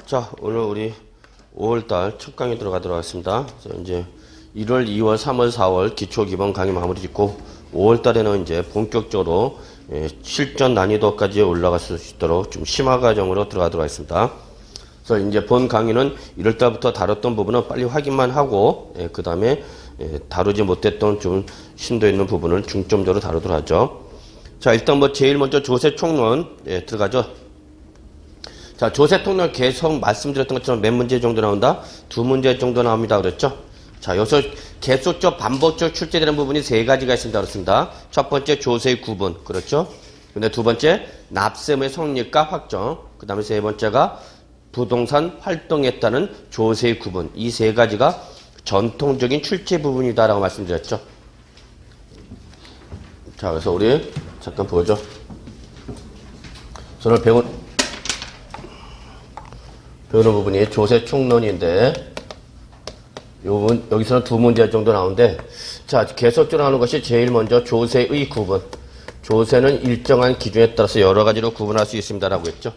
자, 오늘 우리 5월달 첫 강의 들어가도록 하겠습니다. 이제 1월, 2월, 3월, 4월 기초 기본 강의 마무리 짓고 5월달에는 이제 본격적으로 실전 난이도까지 올라갈 수 있도록 좀 심화 과정으로 들어가도록 하겠습니다. 그래서 이제 본 강의는 1월달부터 다뤘던 부분은 빨리 확인만 하고 그 다음에 다루지 못했던 좀 심도 있는 부분을 중점적으로 다루도록 하죠. 자, 일단 제일 먼저 조세 총론 들어가죠. 자, 조세 통론 계속 말씀드렸던 것처럼 몇 문제 정도 나온다? 2문제 정도 나옵니다. 그랬죠? 자, 여기서 계속적 반복적 출제되는 부분이 3가지가 있습니다. 그렇습니다. 첫 번째 조세의 구분. 그렇죠? 근데 두 번째 납세의 성립과 확정. 그 다음에 세 번째가 부동산 활동에 따른 조세의 구분. 이 3가지가 전통적인 출제 부분이다라고 말씀드렸죠. 자, 그래서 우리 잠깐 보죠. 오늘 배우는 부분이 조세 총론인데, 여기서는 2문제 정도 나오는데, 자, 계속적으로 하는 것이 제일 먼저 조세의 구분. 조세는 일정한 기준에 따라서 여러 가지로 구분할 수 있습니다라고 했죠.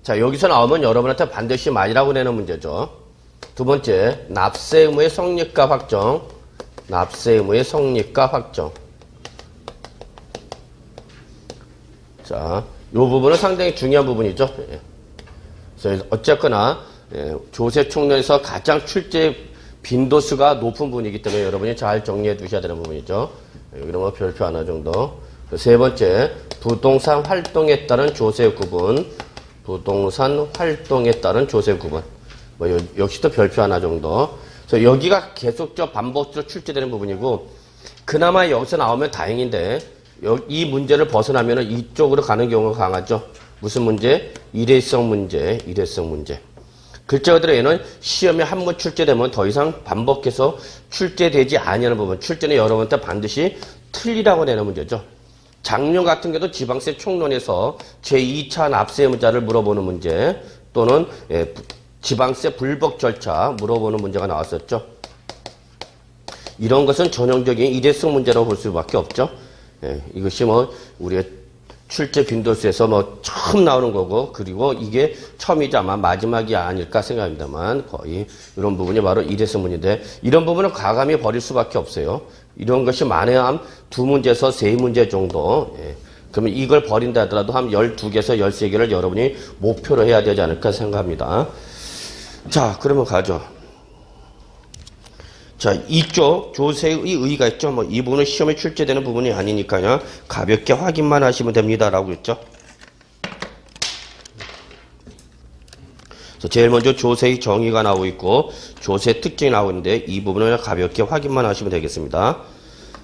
자, 여기서 나오면 여러분한테 반드시 맞으라고 내는 문제죠. 두 번째, 납세 의무의 성립과 확정. 납세 의무의 성립과 확정. 자, 이 부분은 상당히 중요한 부분이죠. 그래서 어쨌거나 조세 총론에서 가장 출제 빈도수가 높은 부분이기 때문에 여러분이 잘 정리해 두셔야 되는 부분이죠. 여기는 별표 하나 정도. 세 번째, 부동산 활동에 따른 조세 구분. 부동산 활동에 따른 조세 구분. 역시도 별표 하나 정도. 그래서 여기가 계속적 반복적으로 출제되는 부분이고, 그나마 여기서 나오면 다행인데, 이 문제를 벗어나면 이쪽으로 가는 경우가 강하죠. 무슨 문제? 일회성 문제, 일회성 문제. 글자 그대로 얘는 시험에 한 번 출제되면 더 이상 반복해서 출제되지 아니하는 부분. 출제는 여러분한테 반드시 틀리라고 내는 문제죠. 작년 같은 경우도 지방세 총론에서 제2차 납세 의무자를 물어보는 문제, 또는 지방세 불복 절차 물어보는 문제가 나왔었죠. 이런 것은 전형적인 일회성 문제라고 볼 수밖에 없죠. 이것이 우리의 출제 빈도수에서 처음 나오는 거고, 그리고 이게 처음이지 아마 마지막이 아닐까 생각합니다만, 거의 이런 부분이 바로 일회성 문제인데, 이런 부분은 과감히 버릴 수밖에 없어요. 이런 것이 많아야 2문제에서 3문제 정도. 그러면 이걸 버린다 하더라도 한 12개에서 13개를 여러분이 목표로 해야 되지 않을까 생각합니다. 자, 그러면 가죠. 자, 이쪽 조세의 의의가 있죠. 이 부분은 시험에 출제되는 부분이 아니니까요. 가볍게 확인만 하시면 됩니다라고 했죠. 그래서 제일 먼저 조세의 정의가 나오고 있고 조세 특징이 나오고 있는데, 이 부분을 가볍게 확인만 하시면 되겠습니다.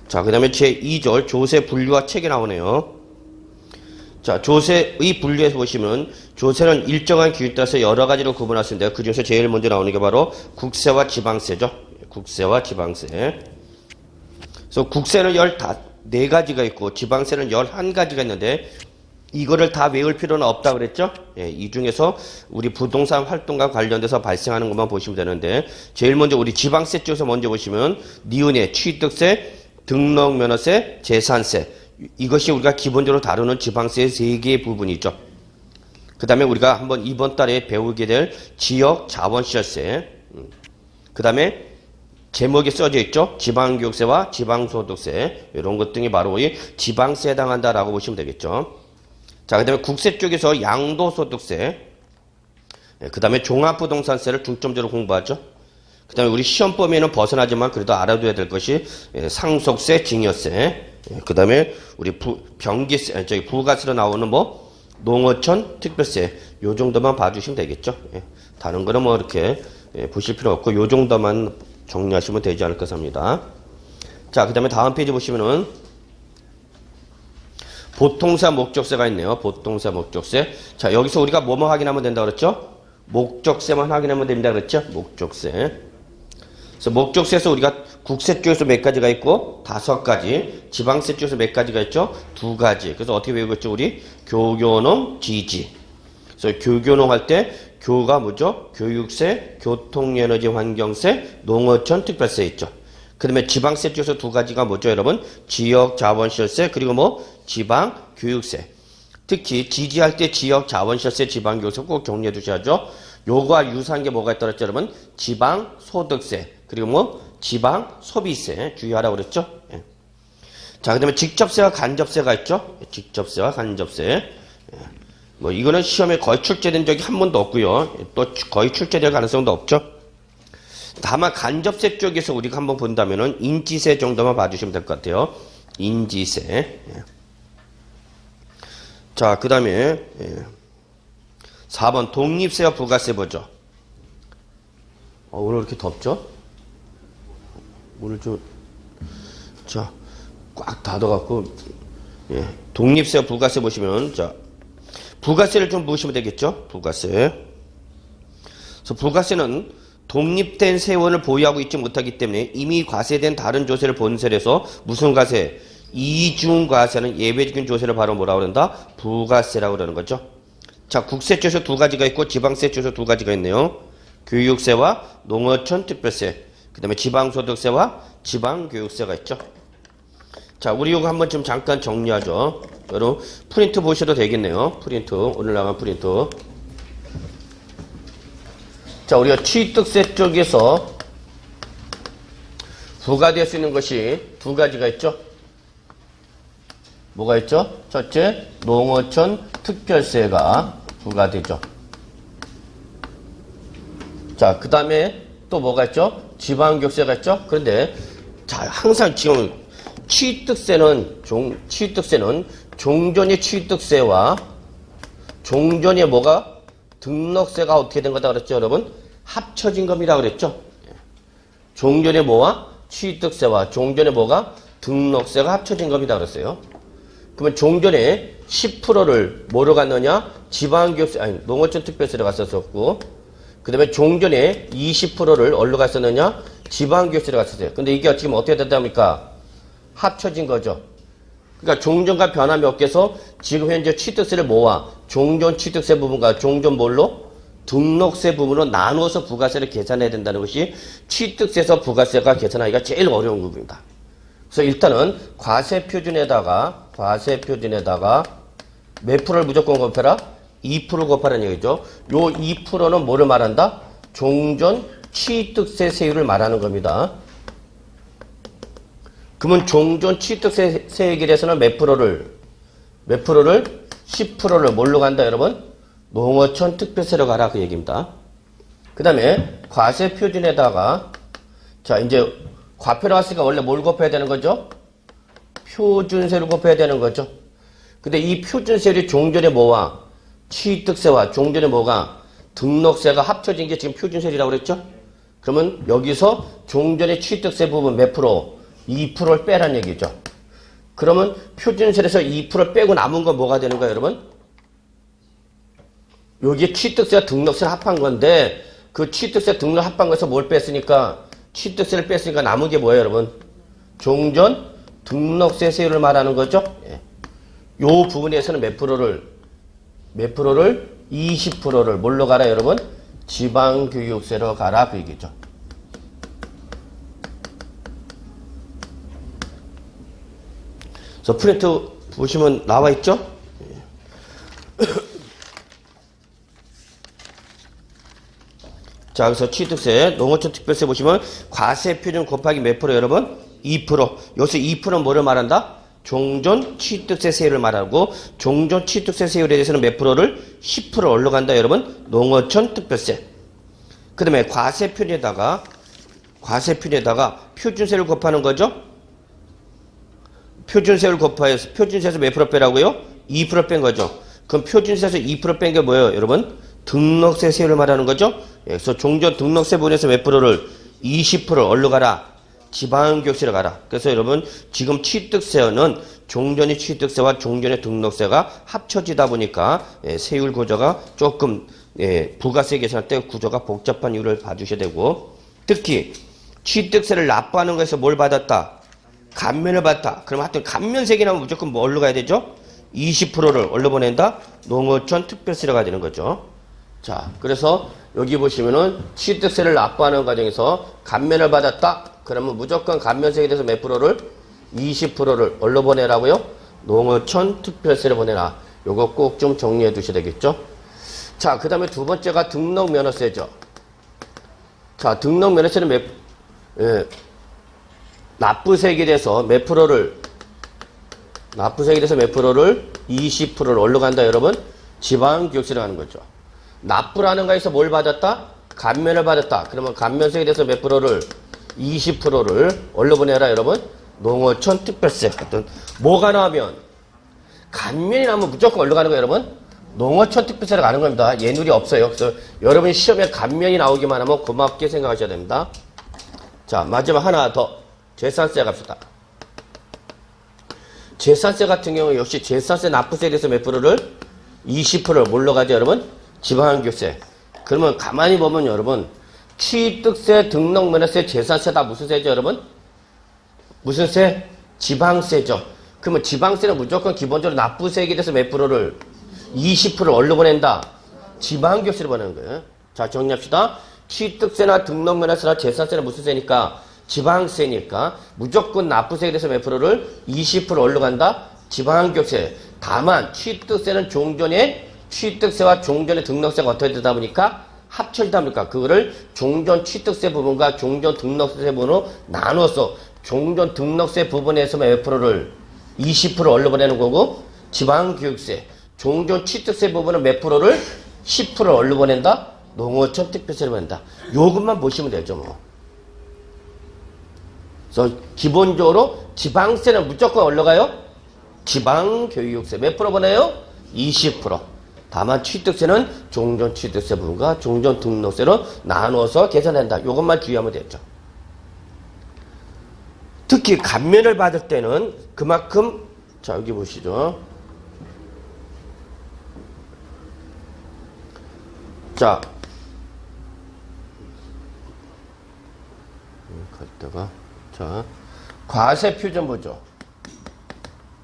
자, 그 다음에 제2절 조세 분류와 책이 나오네요. 자, 조세의 분류에서 보시면 조세는 일정한 기준에 따라서 여러 가지로 구분할 수 있는데, 그중에서 제일 먼저 나오는 게 바로 국세와 지방세죠. 국세와 지방세. 그래서 국세는 14가지가 있고 지방세는 11가지가 있는데, 이거를 다 외울 필요는 없다고 그랬죠? 이 중에서 우리 부동산 활동과 관련돼서 발생하는 것만 보시면 되는데, 제일 먼저 우리 지방세 쪽에서 먼저 보시면 니은의 취득세, 등록면허세, 재산세. 이것이 우리가 기본적으로 다루는 지방세의 3개의 부분이죠. 그 다음에 우리가 한번 이번 달에 배우게 될 지역 자본시설세. 그 다음에 제목에 써져 있죠. 지방교육세와 지방소득세. 이런 것 등이 바로 이 지방세에 해당한다라고 보시면 되겠죠. 자, 그 다음에 국세 쪽에서 양도소득세. 그 다음에 종합부동산세를 중점적으로 공부하죠. 그 다음에 우리 시험 범위에는 벗어나지만 그래도 알아둬야 될 것이 상속세, 증여세. 그 다음에 우리 병기세, 부가세로 나오는 농어촌 특별세. 요 정도만 봐주시면 되겠죠. 다른 거는 이렇게 보실 필요 없고, 요 정도만 정리하시면 되지 않을까 합니다. 자, 그 다음에 다음 페이지 보시면은 보통사 목적세가 있네요. 보통사 목적세. 자, 여기서 우리가 뭐뭐 확인하면 된다 그랬죠? 목적세만 확인하면 됩니다 그랬죠? 목적세. 그래서 목적세에서 우리가 국세 쪽에서 몇 가지가 있고 5가지, 지방세 쪽에서 몇 가지가 있죠? 2가지. 그래서 어떻게 외우겠죠? 우리 교교농, 지지. 그래서 교교농 할 때 교가 뭐죠? 교육세, 교통에너지 환경세, 농어촌 특별세 있죠. 그 다음에 지방세 쪽에서 2가지가 뭐죠, 여러분? 지역 자본시설세, 그리고 지방 교육세. 특히 지지할 때 지역 자원시세 지방교세 꼭 정리해 두셔야죠. 요거와 유사한 게 뭐가 있더라 여러분? 지방소득세 그리고 뭐 지방소비세 주의하라고 그랬죠. 예. 자, 그 다음에 직접세와 간접세가 있죠. 직접세와 간접세. 예. 뭐 이거는 시험에 거의 출제된 적이 한 번도 없고요. 또 거의 출제될 가능성도 없죠. 다만 간접세 쪽에서 우리가 한번 본다면은 인지세 정도만 봐주시면 될 것 같아요. 인지세. 예. 자, 그 다음에 4번 독립세와 부가세 보죠. 오늘 이렇게 덥죠? 오늘 자, 꽉 닫아갖고, 예. 독립세와 부가세 보시면, 자, 부가세를 좀 보시면 되겠죠? 부가세. 그래서 부가세는 독립된 세원을 보유하고 있지 못하기 때문에 이미 과세된 다른 조세를 본세에서 무슨 과세? 이중과세는 예외적인 조세를 바로 뭐라고 그런다? 부가세라고 그러는 거죠. 자, 국세조세 두 가지가 있고 지방세조세 두 가지가 있네요. 교육세와 농어촌 특별세, 그 다음에 지방소득세와 지방교육세가 있죠. 자, 우리 이거 한번 좀 잠깐 정리하죠. 여러분 프린트 보셔도 되겠네요. 프린트, 오늘 나간 프린트. 자, 우리가 취득세 쪽에서 부과될 수 있는 것이 두 가지가 있죠. 뭐가 있죠? 첫째, 농어촌 특별세가 부과되죠. 자, 그 다음에 또 뭐가 있죠? 지방교육세가 있죠? 그런데, 자, 항상 지금 취득세는 종전의 취득세와 종전의 뭐가? 등록세가 어떻게 된 거다 그랬죠, 여러분? 합쳐진 겁니다 그랬죠? 종전의 뭐와? 취득세와 종전의 뭐가? 등록세가 합쳐진 겁니다 그랬어요. 그러면 종전에 10%를 뭐로 갔느냐? 지방교육세, 아니, 농어촌 특별세로 갔었었고, 그 다음에 종전에 20%를 어디로 갔었느냐? 지방교육세로 갔었어요. 근데 이게 지금 어떻게 됐답니까? 합쳐진 거죠. 그러니까 종전과 변함이 없게서 지금 현재 취득세를 모아 종전 취득세 부분과 종전 뭘로? 등록세 부분으로 나누어서 부가세를 계산해야 된다는 것이 취득세에서 부가세가 계산하기가 제일 어려운 부분입니다. 그래서 일단은 과세표준에다가 몇 프로를 무조건 곱해라? 2% 곱하라는 얘기죠. 요 2%는 뭐를 말한다? 종전 취득세 세율을 말하는 겁니다. 그러면 종전 취득세 세액에 대해서는 몇 프로를 10%를 뭘로 간다 여러분? 농어촌 특별세로 가라 그 얘기입니다. 그 다음에 과세표준에다가 자 이제 과표로 왔으니까 원래 뭘 곱해야 되는 거죠? 표준세를 곱해야 되는 거죠. 근데 이 표준세율이 종전의 뭐와 취득세와 종전의 뭐가 등록세가 합쳐진 게 지금 표준세율이라고 그랬죠? 그러면 여기서 종전의 취득세 부분 몇 프로? 2%를 빼란 얘기죠. 그러면 표준세에서 2% 빼고 남은 건 뭐가 되는 거예요, 여러분? 여기에 취득세와 등록세를 합한 건데 그 취득세 등록 합한 거에서 뭘 뺐으니까 취득세를 뺐으니까 남은 게 뭐예요, 여러분? 종전 등록세 세율을 말하는 거죠. 예. 요 부분에서는 몇 프로를 20%를 뭘로 가라, 여러분? 지방교육세로 가라 그 얘기죠. 그래서 프린트 보시면 나와 있죠? 자, 그래서 취득세, 농어촌 특별세 보시면 과세표준 곱하기 몇 프로 여러분? 2%. 여기서 2%는 뭐를 말한다? 종전 취득세 세율을 말하고 종전 취득세 세율에 대해서는 몇 프로를? 10% 올라간다 여러분? 농어촌 특별세. 그 다음에 과세표준에다가 표준세를 곱하는 거죠? 표준세를 곱하여서 표준세에서 몇 프로 빼라고요? 2% 뺀 거죠. 그럼 표준세에서 2% 뺀 게 뭐예요, 여러분? 등록세 세율을 말하는 거죠. 그래서 종전 등록세 부분에서 몇 프로를 20% 얼로 가라. 지방교육세로 가라. 그래서 여러분 지금 취득세는 종전의 취득세와 종전의 등록세가 합쳐지다 보니까 세율 구조가 조금 부가세 계산할 때 구조가 복잡한 이유를 봐주셔야 되고 특히 취득세를 납부하는 것에서 뭘 받았다? 감면을 받았다. 그럼 하여튼 감면세기 나면 무조건 뭘로 가야 되죠? 20%를 얼로 보낸다? 농어촌 특별세로 가야 되는 거죠. 자, 그래서 여기 보시면은 취득세를 납부하는 과정에서 감면을 받았다? 그러면 무조건 감면세에 대해서 몇 프로를? 20%를 얼로 보내라고요? 농어촌 특별세를 보내라. 요거 꼭 좀 정리해 두셔야 되겠죠? 자, 그 다음에 두 번째가 등록면허세죠. 자, 등록면허세는 납부세액에 대해서 몇 프로를, 납부세액에 대해서 몇 프로를 20%를 어디로 간다, 여러분? 지방교육세를 하는 거죠. 납부라는 거에서 뭘 받았다? 감면을 받았다. 그러면 감면세액에 대해서 몇 프로를? 20%를 어디로 보내라, 여러분? 농어촌 특별세. 뭐가 나오면? 감면이 나오면 무조건 어디로 가는 거예요, 여러분? 농어촌 특별세로 가는 겁니다. 예률이 없어요. 그래서 여러분이 시험에 감면이 나오기만 하면 고맙게 생각하셔야 됩니다. 자, 마지막 하나 더. 재산세 갑시다. 재산세 같은 경우 역시 재산세 납부세에 대해서 몇 프로를? 20%를 뭘로 가죠, 여러분? 지방교육세. 그러면 가만히 보면 여러분, 취득세, 등록면허세, 재산세 다 무슨 세죠, 여러분? 무슨 세? 지방세죠. 그러면 지방세는 무조건 기본적으로 납부세액에 대해서 몇 프로를? 20%를 어디로 보낸다? 지방교육세로 보내는 거예요. 자, 정리합시다. 취득세나 등록면허세나 재산세는 무슨 세니까? 지방세니까 무조건 납부세액에 대해서 몇 프로를? 20% 어디로 간다? 지방교육세. 다만 취득세는 종전에 취득세와 종전의 등록세가 어떻게 되다 보니까 합쳐지다 보니까 그거를 종전 취득세 부분과 종전 등록세 부분으로 나눠서 종전 등록세 부분에서 몇 프로를? 20% 어디로 보내는 거고 지방교육세. 종전 취득세 부분은 몇 프로를? 10%를 어디로 보낸다? 농어촌 특별세를 보낸다. 요것만 보시면 되죠, 뭐. 그래서 기본적으로 지방세는 무조건 올라가요? 지방교육세. 몇 프로 보내요? 20%. 다만 취득세는 종전 취득세 부분과 종전 등록세로 나눠서 계산한다. 요것만 주의하면 되죠. 특히 감면을 받을 때는 그만큼, 자, 여기 보시죠. 자, 갔다가, 자, 과세표 좀 보죠.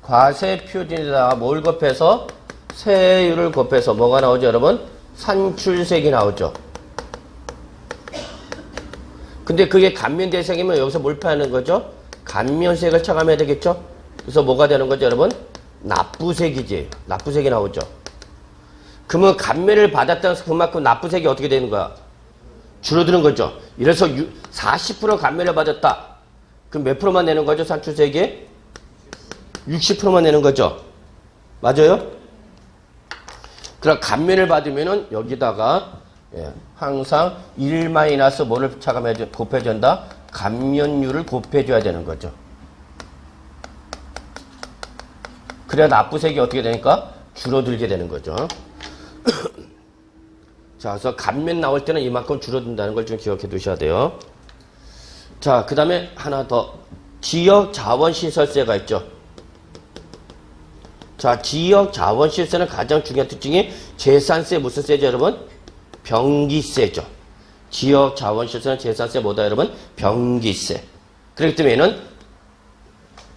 과세표준에다가 뭘 곱해서? 세율을 곱해서 뭐가 나오죠, 여러분? 산출세액이 나오죠. 근데 그게 감면 대상이면 여기서 뭘 표하는 거죠? 감면세액을 차감해야 되겠죠? 그래서 뭐가 되는 거죠, 여러분? 납부세액이지. 납부세액이 나오죠. 그러면 감면을 받았다는 그만큼 납부세액이 어떻게 되는 거야? 줄어드는 거죠. 이래서 40% 감면을 받았다. 그럼 몇 프로만 내는 거죠, 산출세액이? 60%만 내는 거죠. 맞아요? 그럼 감면을 받으면은 여기다가 항상 1 마이너스 뭐를 곱해준다? 감면율을 곱해줘야 되는 거죠. 그래야 납부세액이 어떻게 되니까? 줄어들게 되는 거죠. 자, 그래서 감면 나올 때는 이만큼 줄어든다는 걸 좀 기억해 두셔야 돼요. 자, 그 다음에 하나 더. 지역자원시설세가 있죠. 자, 지역자원시설세는 가장 중요한 특징이 재산세 무슨 세죠, 여러분? 병기세죠. 지역자원시설세는 재산세 뭐다, 여러분? 병기세. 그렇기 때문에 얘는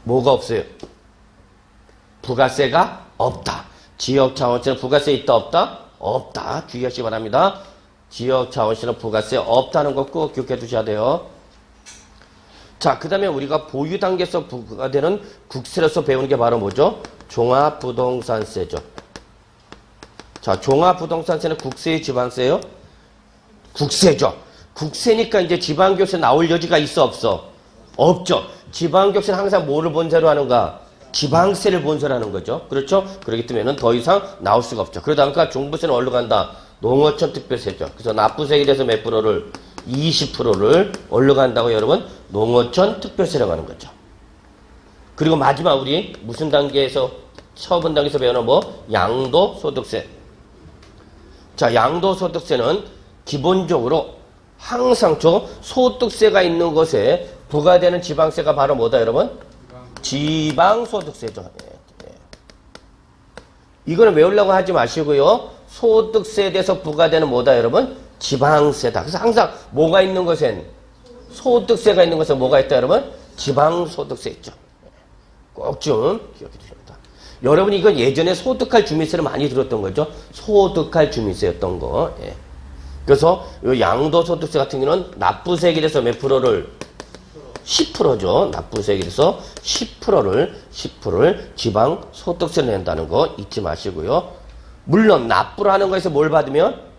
뭐가 없어요? 부가세가 없다. 지역자원시설은 부가세 있다, 없다? 없다. 주의하시기 바랍니다. 지역자원시설은 부가세 없다는 거 꼭 기억해 두셔야 돼요. 자, 그 다음에 우리가 보유 단계에서 부과되는 국세로서 배우는 게 바로 뭐죠? 종합부동산세죠. 자, 종합부동산세는 국세의 지방세요? 국세죠. 국세니까 이제 지방교육세 나올 여지가 있어, 없어? 없죠. 지방교육세는 항상 뭐를 본세로 하는가? 지방세를 본세로 하는 거죠. 그렇죠? 그렇기 때문에 더 이상 나올 수가 없죠. 그러다 보니까 종부세는 어디로 간다? 농어촌 특별세죠. 그래서 납부세액에 대해서 몇 프로를? 20%를 어디로 간다고, 여러분? 농어촌 특별세라고 하는 거죠. 그리고 마지막 우리 무슨 단계에서 처분 단계에서 배우는 뭐? 양도소득세. 자, 양도소득세는 기본적으로 항상 저 소득세가 있는 곳에 부과되는 지방세가 바로 뭐다, 여러분? 지방소득세죠. 이거는 외우려고 하지 마시고요. 소득세에 대해서 부과되는 뭐다, 여러분? 지방세다. 그래서 항상 뭐가 있는 곳엔 소득세가 있는 곳에 뭐가 있다, 여러분? 지방소득세 있죠. 꼭 좀 기억해 주십니다. 여러분, 이건 예전에 소득할 주민세를 많이 들었던 거죠. 소득할 주민세였던 거. 예. 그래서 이 양도소득세 같은 경우는 납부세액에 대해서 몇 프로를? 10%죠. 납부세에 대해서 10%를 지방 소득세 낸다는 거 잊지 마시고요. 물론 납부를 하는 거에서 뭘 받으면